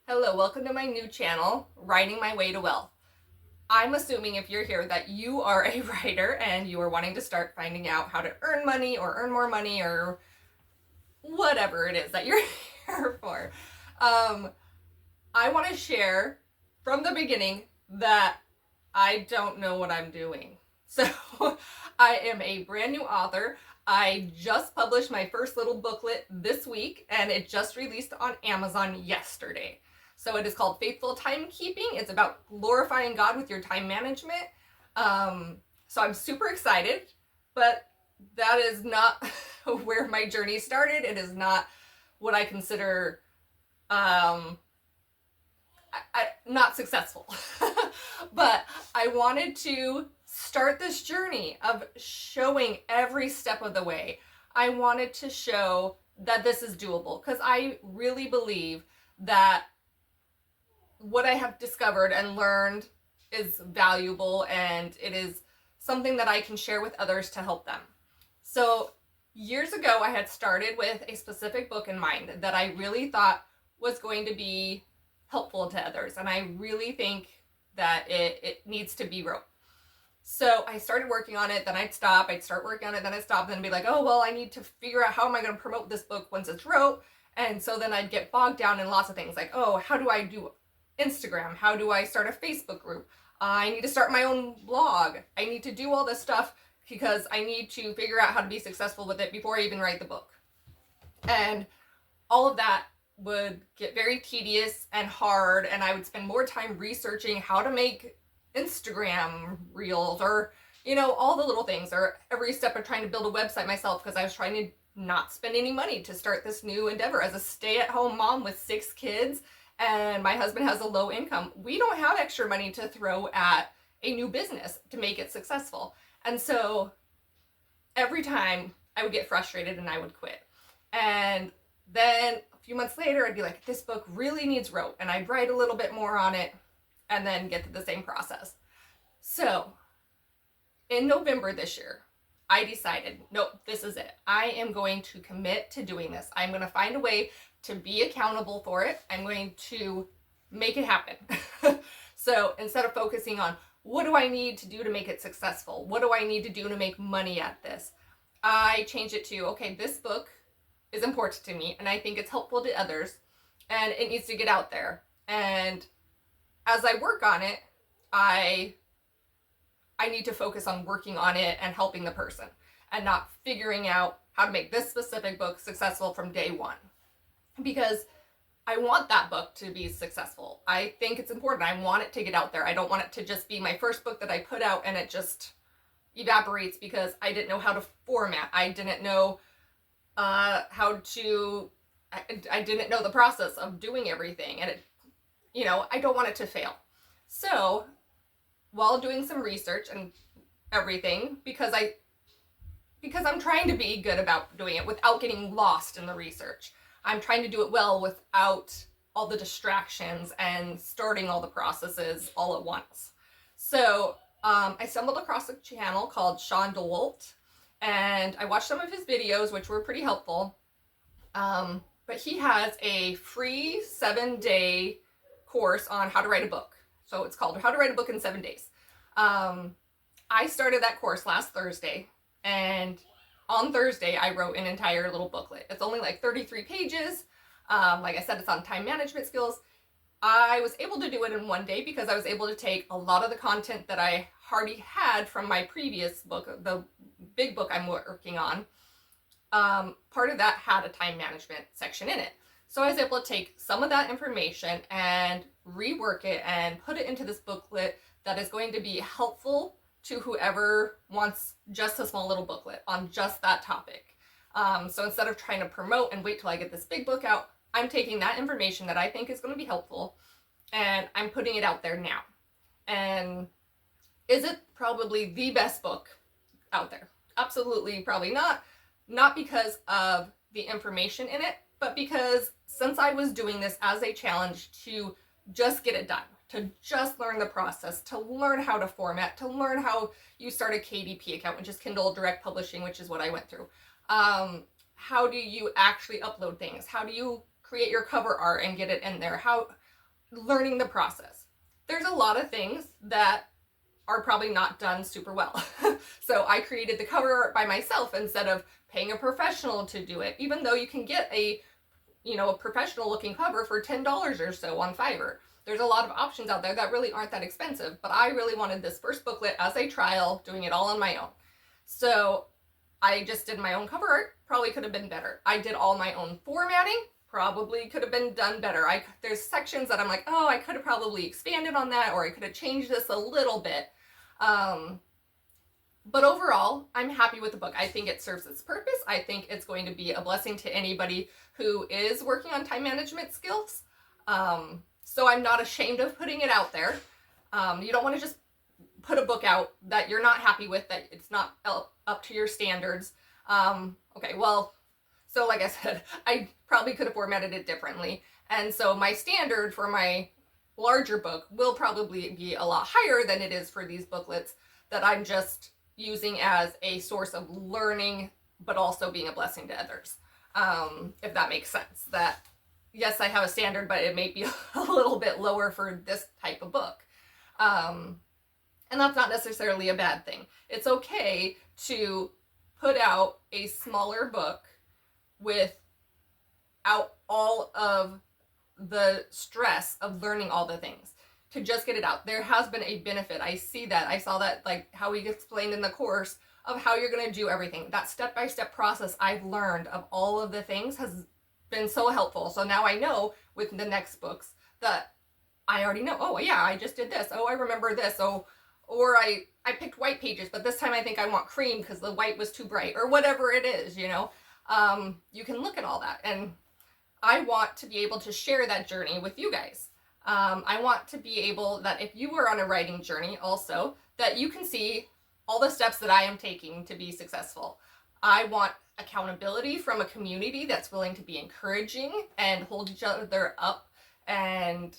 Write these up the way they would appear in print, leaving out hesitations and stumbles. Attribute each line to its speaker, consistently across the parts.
Speaker 1: Hello, welcome to my new channel, Writing My Way to Wealth. I'm assuming if you're here that you are a writer and you are wanting to start finding out how to earn money or earn more money or whatever it is that you're here for. I want to share from the beginning that I don't know what I'm doing. So I am a brand new author. I just published my first little booklet this week and it just released on Amazon yesterday. So it is called Faithful Timekeeping. It's about glorifying God with your time management. So I'm super excited, but that is not where my journey started. It is not what I consider not successful. But I wanted to start this journey of showing every step of the way. I wanted to show that this is doable because I really believe that what I have discovered and learned is valuable and it is something that I can share with others to help them. So years ago, I had started with a specific book in mind that I really thought was going to be helpful to others. And I really think that it needs to be wrote. So I started working on it, then I'd stop, I'd start working on it, then I'd stop, then be like, oh, well, I need to figure out how am I going to promote this book once it's wrote. And so then I'd get bogged down in lots of things like, oh, how do I do Instagram? How do I start a Facebook group? I need to start my own blog. I need to do all this stuff because I need to figure out how to be successful with it before I even write the book. And all of that would get very tedious and hard, and I would spend more time researching how to make Instagram reels or, all the little things, or every step of trying to build a website myself because I was trying to not spend any money to start this new endeavor as a stay-at-home mom with 6 kids. And my husband has a low income. We don't have extra money to throw at a new business to make it successful. And so every time I would get frustrated and I would quit. And then a few months later, I'd be like, this book really needs wrote. And I'd write a little bit more on it and then get to the same process. So in November this year, I decided, nope, this is it. I am going to commit to doing this. I'm going to find a way to be accountable for it. I'm going to make it happen. So instead of focusing on what do I need to do to make it successful? What do I need to do to make money at this? I changed it to, okay, this book is important to me and I think it's helpful to others and it needs to get out there. And as I work on it, I need to focus on working on it and helping the person and not figuring out how to make this specific book successful from day one. Because I want that book to be successful. I think it's important. I want it to get out there. I don't want it to just be my first book that I put out and it just evaporates because I didn't know how to format. I didn't know I didn't know the process of doing everything. And I don't want it to fail. So while doing some research and everything, because I'm trying to be good about doing it without getting lost in the research. I'm trying to do it well without all the distractions and starting all the processes all at once. So I stumbled across a channel called Sean DeWalt, and I watched some of his videos, which were pretty helpful. But he has a free 7-day course on how to write a book. So it's called How to Write a Book in 7 Days. I started that course last Thursday, and on Thursday, I wrote an entire little booklet. It's only like 33 pages. Like I said, it's on time management skills. I was able to do it in 1 day because I was able to take a lot of the content that I already had from my previous book, the big book I'm working on. Part of that had a time management section in it. So I was able to take some of that information and rework it and put it into this booklet that is going to be helpful to whoever wants just a small little booklet on just that topic. So instead of trying to promote and wait till I get this big book out, I'm taking that information that I think is going to be helpful and I'm putting it out there now. And is it probably the best book out there? Absolutely, probably not. Not because of the information in it, but because since I was doing this as a challenge to just get it done, to just learn the process, to learn how to format, to learn how you start a KDP account, which is Kindle Direct Publishing, which is what I went through. How do you actually upload things? How do you create your cover art and get it in there? learning the process. There's a lot of things that are probably not done super well. So I created the cover art by myself instead of paying a professional to do it, even though you can get a professional looking cover for $10 or so on Fiverr. There's a lot of options out there that really aren't that expensive, but I really wanted this first booklet as a trial, doing it all on my own. So I just did my own cover art, probably could have been better. I did all my own formatting, probably could have been done better. There's sections that I'm like, oh, I could have probably expanded on that, or I could have changed this a little bit. But overall, I'm happy with the book. I think it serves its purpose. I think it's going to be a blessing to anybody who is working on time management skills. So I'm not ashamed of putting it out there. You don't want to just put a book out that you're not happy with, that it's not up to your standards. Okay, well, so like I said, I probably could have formatted it differently. And so my standard for my larger book will probably be a lot higher than it is for these booklets that I'm just using as a source of learning, but also being a blessing to others. If that makes sense. That, yes, I have a standard, but it may be a little bit lower for this type of book. And that's not necessarily a bad thing. It's okay to put out a smaller book without all of the stress of learning all the things, to just get it out. There has been a benefit. I see that. I saw that, like how we explained in the course of how you're going to do everything. That step-by-step process I've learned of all of the things has been so helpful. So now I know with the next books that I already know, oh yeah, I just did this. Oh, I remember this. Oh, or I picked white pages, but this time I think I want cream because the white was too bright, or whatever it is, you know. You can look at all that, and I want to be able to share that journey with you guys. I want to be able that if you are on a writing journey also, that you can see all the steps that I am taking to be successful. I want accountability from a community that's willing to be encouraging and hold each other up and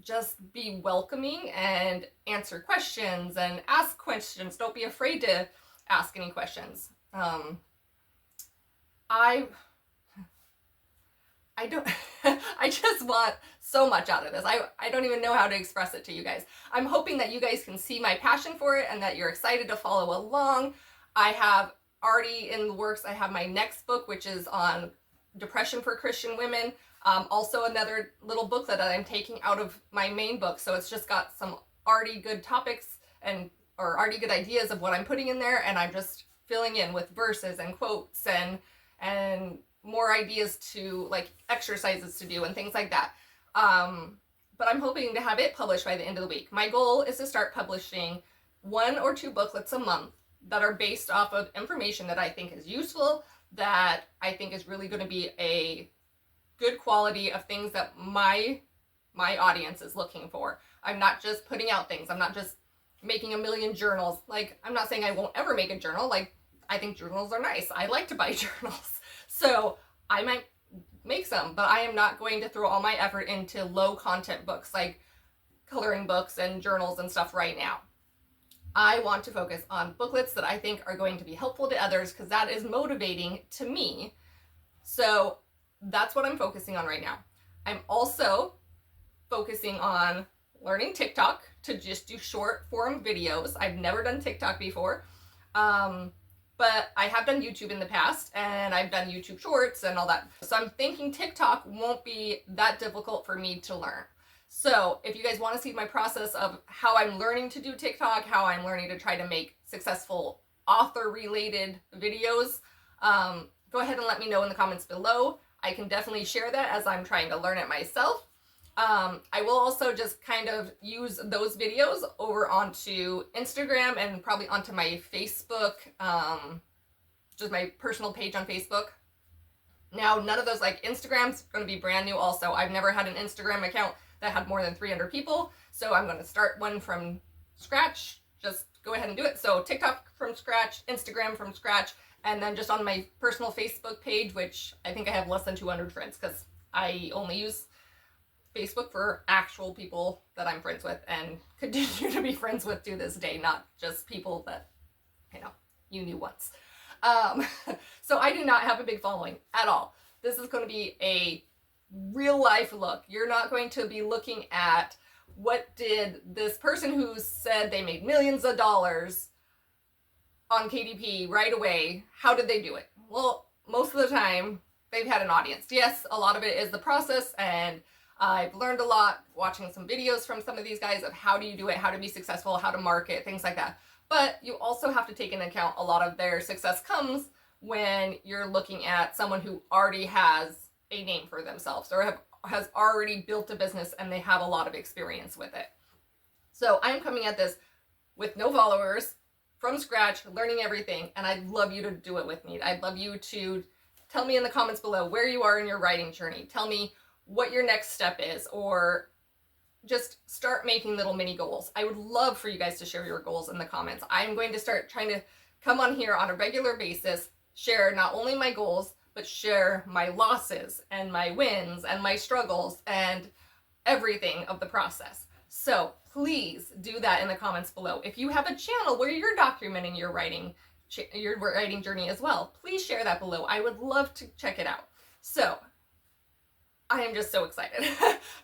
Speaker 1: just be welcoming and answer questions and ask questions. Don't be afraid to ask any questions. I don't, I just want so much out of this. I don't even know how to express it to you guys. I'm hoping that you guys can see my passion for it and that you're excited to follow along. I have already in the works, I have my next book, which is on depression for Christian women. Also another little booklet that I'm taking out of my main book. So it's just got some already good topics or already good ideas of what I'm putting in there. And I'm just filling in with verses and quotes and more ideas to, like, exercises to do and things like that. But I'm hoping to have it published by the end of the week. My goal is to start publishing 1 or 2 booklets a month that are based off of information that I think is useful, that I think is really going to be a good quality of things that my audience is looking for. I'm not just putting out things. I'm not just making a million journals. Like, I'm not saying I won't ever make a journal. Like, I think journals are nice. I like to buy journals. So I might make some, but I am not going to throw all my effort into low content books like coloring books and journals and stuff right now. I want to focus on booklets that I think are going to be helpful to others, because that is motivating to me. So that's what I'm focusing on right now. I'm also focusing on learning TikTok to just do short form videos. I've never done TikTok before. But I have done YouTube in the past, and I've done YouTube shorts and all that. So I'm thinking TikTok won't be that difficult for me to learn. So if you guys want to see my process of how I'm learning to do TikTok, how I'm learning to try to make successful author-related videos, go ahead and let me know in the comments below. I can definitely share that as I'm trying to learn it myself. I will also just kind of use those videos over onto Instagram and probably onto my Facebook, just my personal page on Facebook. Now, none of those, like, Instagram's going to be brand new also. I've never had an Instagram account that had more than 300 people, so I'm going to start one from scratch. Just go ahead and do it. So TikTok from scratch, Instagram from scratch, and then just on my personal Facebook page, which I think I have less than 200 friends, because I only use Facebook for actual people that I'm friends with and continue to be friends with to this day, not just people that, you knew once. So I do not have a big following at all. This is going to be a real life look. You're not going to be looking at what did this person who said they made millions of dollars on KDP right away, how did they do it? Well, most of the time they've had an audience. Yes, a lot of it is the process, and I've learned a lot watching some videos from some of these guys of how do you do it, how to be successful, how to market, things like that. But you also have to take into account a lot of their success comes when you're looking at someone who already has a name for themselves or has already built a business and they have a lot of experience with it. So I'm coming at this with no followers, from scratch, learning everything, and I'd love you to do it with me. I'd love you to tell me in the comments below where you are in your writing journey. Tell me what your next step is, or just start making little mini goals. I would love for you guys to share your goals in the comments. I'm going to start trying to come on here on a regular basis, share not only my goals, but share my losses and my wins and my struggles and everything of the process. So please do that in the comments below. If you have a channel where you're documenting your writing journey as well, please share that below. I would love to check it out. So I am just so excited.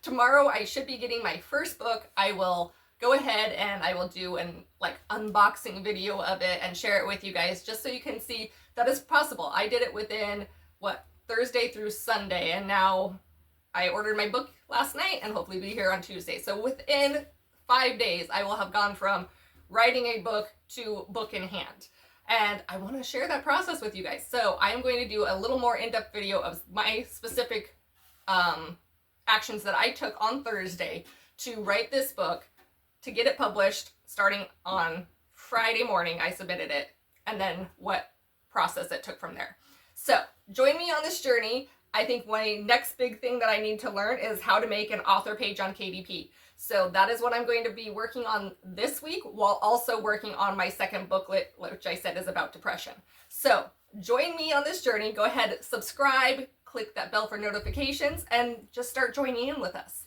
Speaker 1: Tomorrow I should be getting my first book. I will go ahead and I will do an unboxing video of it and share it with you guys just so you can see that it's possible. I did it within Thursday through Sunday, and now I ordered my book last night and hopefully be here on Tuesday. So within 5 days I will have gone from writing a book to book in hand. And I want to share that process with you guys. So I am going to do a little more in-depth video of my specific actions that I took on Thursday to write this book, to get it published starting on Friday morning. I submitted it, and then what process it took from there. So join me on this journey. I think my next big thing that I need to learn is how to make an author page on KDP. So that is what I'm going to be working on this week, while also working on my second booklet, which I said is about depression. So join me on this journey. Go ahead, subscribe, click that bell for notifications, and just start joining in with us.